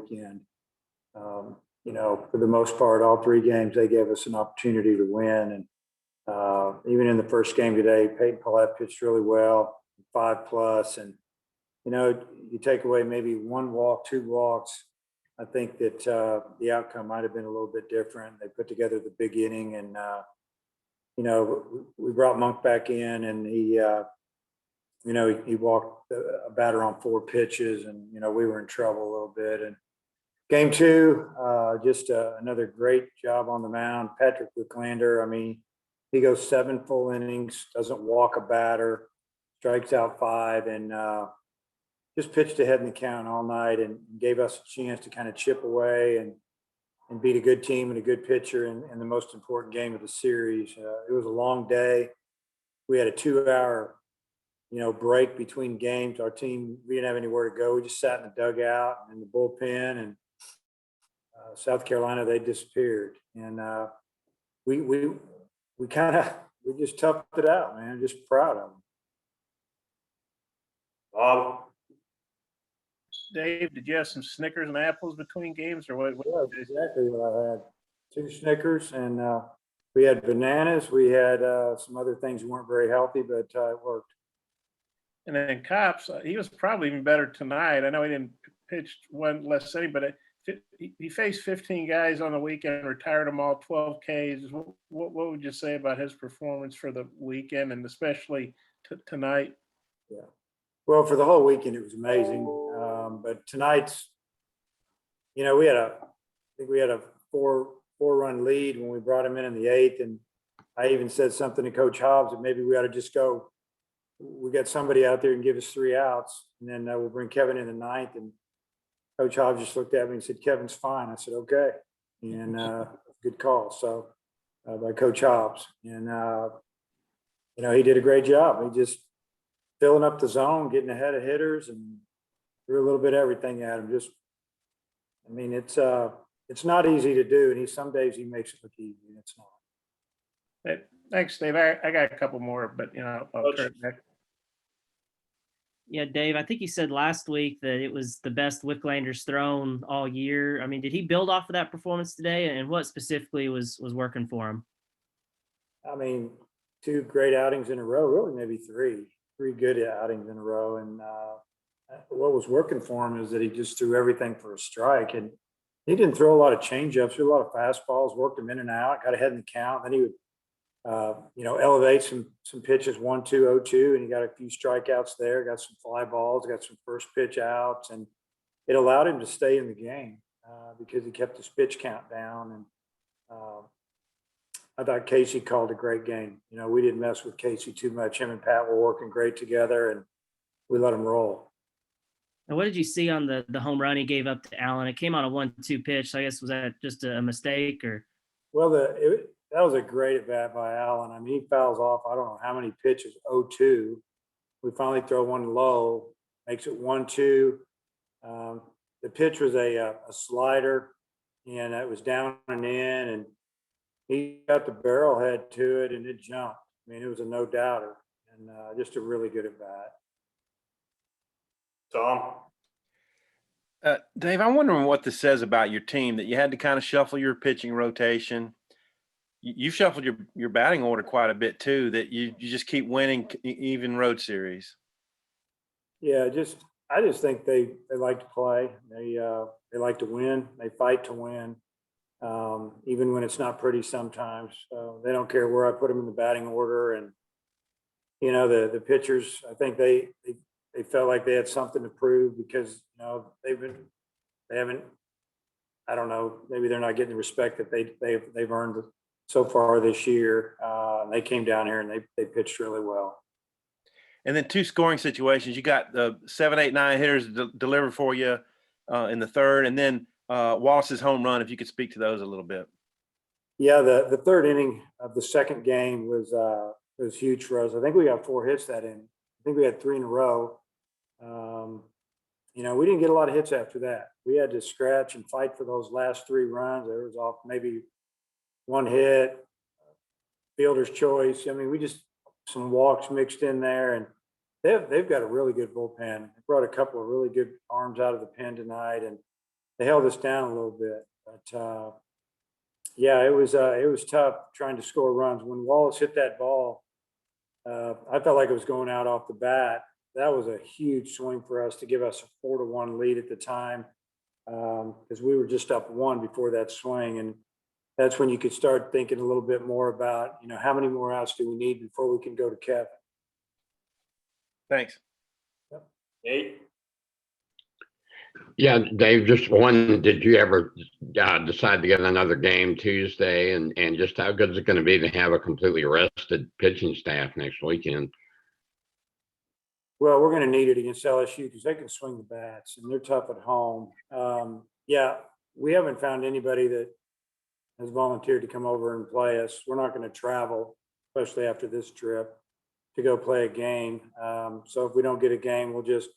weekend. For the most part, all three games, they gave us an opportunity to win. And even in the first game today, Peyton Paulette pitched really well, 5+. And, you take away maybe one walk, two walks, I think that the outcome might have been a little bit different. They put together the big inning, and, we brought Monk back in, and he walked a batter on 4 pitches, and, we were in trouble a little bit. And game two, just another great job on the mound. Patrick Wicklander, he goes 7 full innings, doesn't walk a batter, strikes out 5, and just pitched ahead in the count all night and gave us a chance to kind of chip away and beat a good team and a good pitcher in the most important game of the series. It was a long day. We had a 2-hour, break between games. Our team, we didn't have anywhere to go. We just sat in the dugout and in the bullpen, and South Carolina, they disappeared. And we just toughed it out, man. Just proud of them. Bob? Dave, did you have some Snickers and apples between games, or what? Yeah, exactly what I had. 2 Snickers, and we had bananas. We had some other things that weren't very healthy, but it worked. And then Cops, he was probably even better tonight. I know he didn't pitch one less inning, but he faced 15 guys on the weekend, retired them all, 12 Ks. What would you say about his performance for the weekend, and especially tonight? Yeah. Well, for the whole weekend, it was amazing. But tonight's, we had a 4-run lead when we brought him in the 8th. And I even said something to Coach Hobbs that maybe we ought to just go, we got somebody out there and give us 3 outs. And then we'll bring Kevin in the 9th. And Coach Hobbs just looked at me and said, "Kevin's fine." I said, "Okay." And good call. So by Coach Hobbs. And, he did a great job. He just filling up the zone, getting ahead of hitters, and threw a little bit of everything at him. It's not easy to do. And some days he makes it look easy, and it's not. Thanks, Dave. I got a couple more, but I'll turn it back. Yeah, Dave, I think you said last week that it was the best Wicklander's thrown all year. Did he build off of that performance today, and what specifically was working for him? 2 great outings in a row, really maybe 3 good outings in a row. And what was working for him is that he just threw everything for a strike, and he didn't throw a lot of changeups, threw a lot of fastballs, worked them in and out, got ahead in the count. Then he would elevate some pitches, 1-2, 0-2, and he got a few strikeouts there, got some fly balls, got some first pitch outs, and it allowed him to stay in the game because he kept his pitch count down. And I thought Casey called a great game. We didn't mess with Casey too much. Him and Pat were working great together, and we let him roll. And what did you see on the home run he gave up to Allen? It came on a 1-2 pitch. So I guess, was that just a mistake, or? Well, that was a great at bat by Allen. He fouls off, I don't know how many pitches, 0-2. We finally throw one low, makes it 1-2. The pitch was a slider, and it was down and in, and he got the barrel head to it, and it jumped. It was a no-doubter, and just a really good at bat. Tom? Dave, I'm wondering what this says about your team, that you had to kind of shuffle your pitching rotation. You shuffled your batting order quite a bit too, that you just keep winning even road series. Yeah, I just think they like to play. They like to win. They fight to win, even when it's not pretty sometimes. They don't care where I put them in the batting order. And the pitchers, I think they felt like they had something to prove because they haven't. I don't know. Maybe they're not getting the respect that they've earned so far this year. They came down here and they pitched really well. And then 2 scoring situations. You got the 7, 8, 9 hitters delivered for you in the third, and then Wallace's home run. If you could speak to those a little bit. Yeah, the third inning of the second game was huge for us. I think we got 4 hits that inning. I think we had 3 in a row. We didn't get a lot of hits after that. We had to scratch and fight for those last 3 runs. There was off maybe 1 hit, fielder's choice. We just some walks mixed in there, and they've got a really good bullpen. They brought a couple of really good arms out of the pen tonight, and they held us down a little bit. But yeah, it was tough trying to score runs. When Wallace hit that ball, I felt like it was going out off the bat. That was a huge swing for us to give us a 4-1 lead at the time, because we were just up 1 before that swing. And that's when you could start thinking a little bit more about, how many more outs do we need before we can go to Kevin. Thanks. Nate? Yeah, Dave, just one, did you ever decide to get another game Tuesday, and just how good is it going to be to have a completely rested pitching staff next weekend? Well, we're going to need it against LSU because they can swing the bats and they're tough at home. Yeah, we haven't found anybody that has volunteered to come over and play us. We're not going to travel, especially after this trip, to go play a game. So if we don't get a game, we'll just,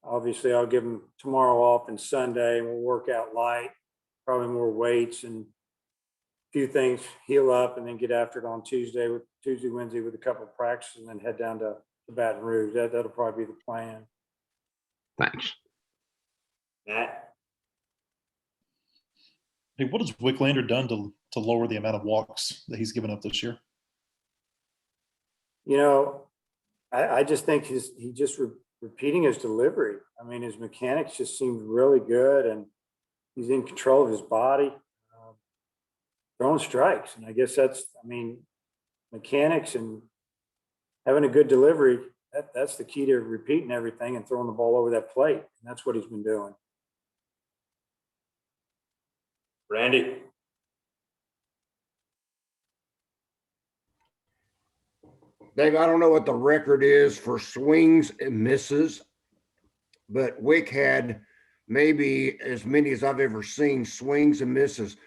obviously I'll give them tomorrow off and Sunday, and we'll work out light, probably more weights and a few things, heal up, and then get after it on Tuesday, Wednesday with a couple of practices, and then head down to Baton Rouge. That'll probably be the plan. Thanks. Matt? Hey, what has Wicklander done to lower the amount of walks that he's given up this year? I just think he's just repeating his delivery. I mean, his mechanics just seemed really good, and he's in control of his body, throwing strikes. And I guess mechanics and having a good delivery, that's the key to repeating everything and throwing the ball over that plate. And that's what he's been doing. Randy? Dave, I don't know what the record is for swings and misses, but Wick had maybe as many as I've ever seen swings and misses.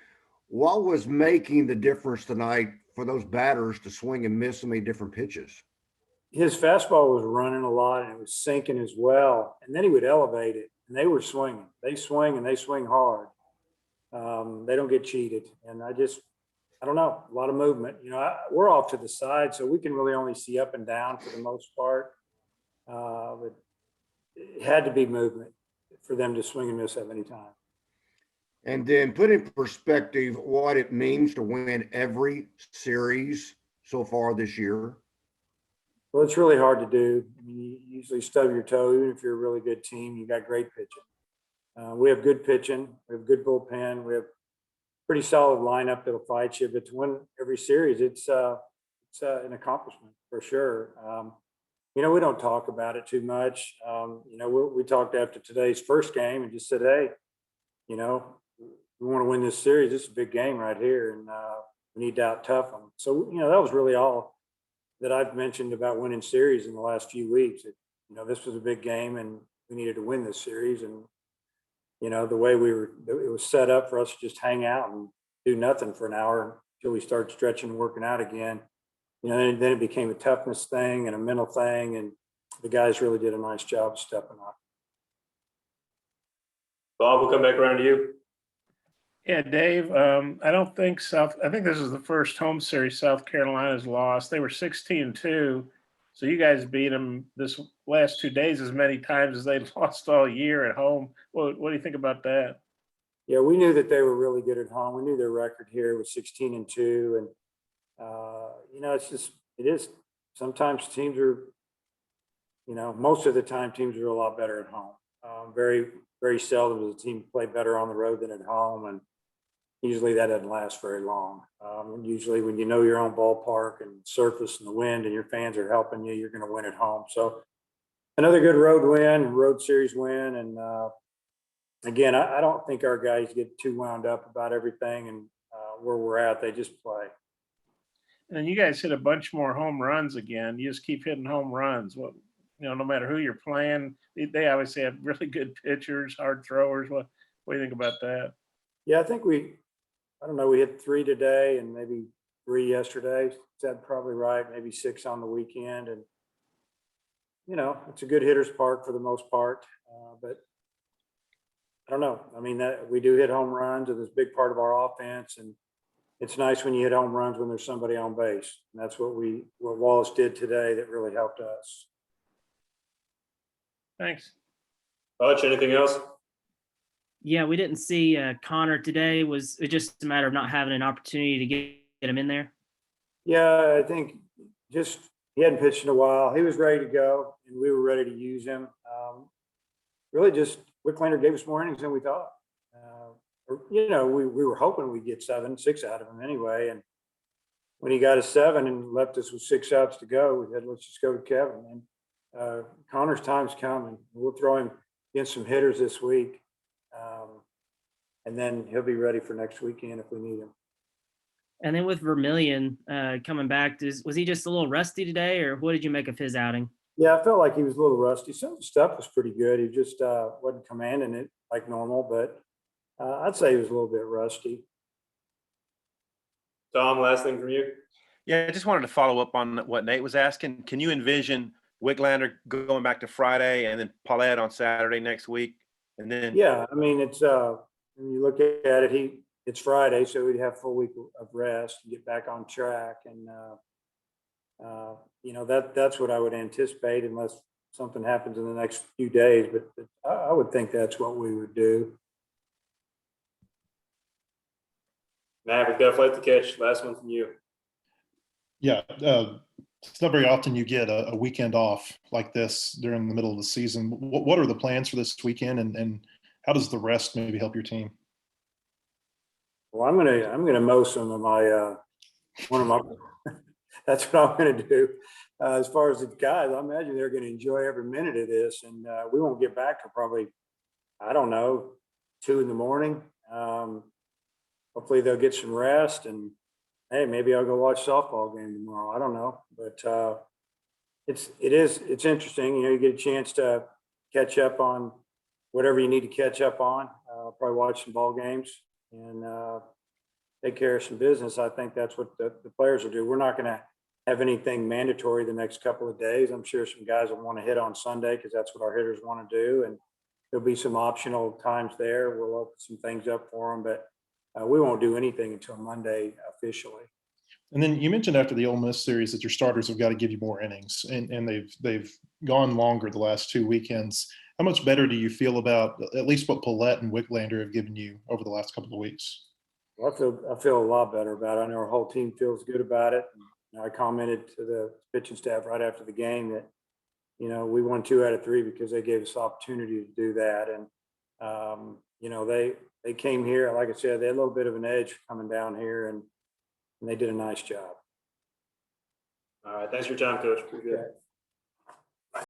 What was making the difference tonight for those batters to swing and miss so many different pitches? His fastball was running a lot and it was sinking as well. And then he would elevate it, and they were swinging. They swing and they swing hard. They don't get cheated. And I don't know, a lot of movement. We're off to the side, so we can really only see up and down for the most part. But it had to be movement for them to swing and miss at any time. And then put in perspective what it means to win every series so far this year. Well, it's really hard to do. I mean, you usually stub your toe, even if you're a really good team. You got great pitching. We have good pitching. We have good bullpen. We have pretty solid lineup that'll fight you. But to win every series, it's an accomplishment for sure. We don't talk about it too much. We talked after today's first game and just said, hey, we want to win this series. This is a big game right here, and we need to out-tough them. So, that was really all that I've mentioned about winning series in the last few weeks. This was a big game, and we needed to win this series. And, the way it was set up for us to just hang out and do nothing for an hour until we start stretching and working out again. Then it became a toughness thing and a mental thing, and the guys really did a nice job of stepping up. Bob, we'll come back around to you. Yeah, Dave, I think this is the first home series South Carolina's lost. They were 16-2. So you guys beat them this last 2 days as many times as they lost all year at home. What do you think about that? Yeah, we knew that they were really good at home. We knew their record here was 16-2. And, it is, sometimes teams are, most of the time teams are a lot better at home. Very, very seldom does a team play better on the road than at home. And usually that doesn't last very long. Usually when you know your own ballpark and surface and the wind and your fans are helping you, you're going to win at home. So another good road series win. And again, I don't think our guys get too wound up about everything and where we're at. They just play. And you guys hit a bunch more home runs again. You just keep hitting home runs. No matter who you're playing, they obviously have really good pitchers, hard throwers. What do you think about that? Yeah, I think we hit 3 today and maybe 3 yesterday. Is that probably right? Maybe 6 on the weekend. And, it's a good hitter's park for the most part. But I don't know. I mean, that we do hit home runs, and it's a big part of our offense. And it's nice when you hit home runs when there's somebody on base. And that's what Wallace did today that really helped us. Thanks. Butch, anything else? Yeah, we didn't see Connor today. Was it just a matter of not having an opportunity to get him in there? Yeah, I think just he hadn't pitched in a while. He was ready to go, and we were ready to use him. Really, just Wicklander gave us more innings than we thought. We were hoping we'd get 6 out of him anyway. And when he got a 7 and left us with 6 outs to go, we said, let's just go to Kevin. And Connor's time's coming. We'll throw him against some hitters this week. And then he'll be ready for next weekend if we need him. And then with Vermillion coming back, was he just a little rusty today, or what did you make of his outing? Yeah, I felt like he was a little rusty. Some of the stuff was pretty good. He just wasn't commanding it like normal, but I'd say he was a little bit rusty. Tom, last thing from you. Yeah, I just wanted to follow up on what Nate was asking. Can you envision Wicklander going back to Friday and then Paulette on Saturday next week? And then Yeah, I mean, it's when you look at it, it's Friday, so we'd have a full week of rest and get back on track. And that's what I would anticipate unless something happens in the next few days. But I would think that's what we would do. Matt, we've got a flight to catch. Last one from you. Yeah, it's not very often you get a weekend off like this during the middle of the season. What are the plans for this weekend, and how does the rest maybe help your team? Well, I'm gonna mow some of my one of my. That's what I'm gonna do. As far as the guys, I imagine they're gonna enjoy every minute of this, and we won't get back to probably, I don't know, 2 in the. Hopefully they'll get some rest, and hey, maybe I'll go watch softball game tomorrow. I don't know, but it's interesting. You get a chance to catch up on whatever you need to catch up on. Probably watch some ball games and take care of some business. I think that's what the players will do. We're not going to have anything mandatory the next couple of days. I'm sure some guys will want to hit on Sunday because that's what our hitters want to do, and there'll be some optional times there. We'll open some things up for them, but we won't do anything until Monday officially. And then you mentioned after the Ole Miss series that your starters have got to give you more innings, and they've gone longer the last 2 weekends. How much better do you feel about at least what Paulette and Wicklander have given you over the last couple of weeks? Well, I feel a lot better about it. I know our whole team feels good about it. And I commented to the pitching staff right after the game that, we won 2 out of 3 because they gave us the opportunity to do that. And, they came here, like I said, they had a little bit of an edge coming down here, and they did a nice job. All right. Thanks for your time, Coach. Appreciate it.